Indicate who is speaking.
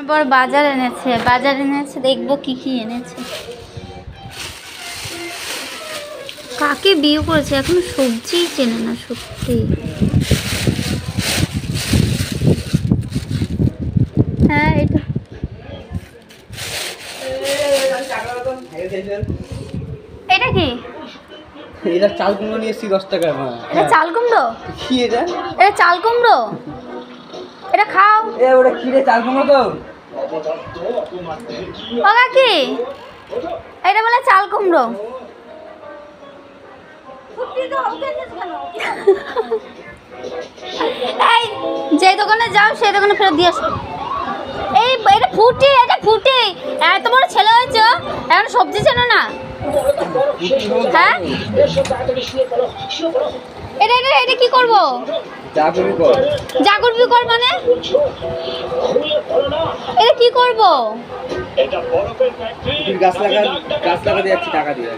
Speaker 1: তারপর বাজার এনেছে দেখবো কি কি এনেছে। কাকে বিয়ে করেছে এখনো সবজিই চেনে না সত্যি। হ্যাঁ এটা এটা কি?
Speaker 2: এটা চাল কুমড়ো নিয়ে এসেছি 10 টাকা।
Speaker 1: এটা চাল কুমড়ো?
Speaker 2: কি এটা?
Speaker 1: এটা চাল কুমড়ো, এটা খাও।
Speaker 2: ওটা কি রে? চাল কুমড়ো তো।
Speaker 1: ও কাকি, এটা বলে চাল কুমড়ো। এই যে দোকানে যাও সেই দোকানে ফেরত দিয়ে আসো। এই এটা ফুটি এত বড় ছেলে হয়েছে এখন সবজি চেনো না? হ্যাঁ এটা এটা এটা কি করবো?
Speaker 2: যা করবি কর।
Speaker 1: যা করবি কর মানে এটা কি করবো?
Speaker 2: গাছ লাগা দিয়ে যাচ্ছি টাকা দিয়ে।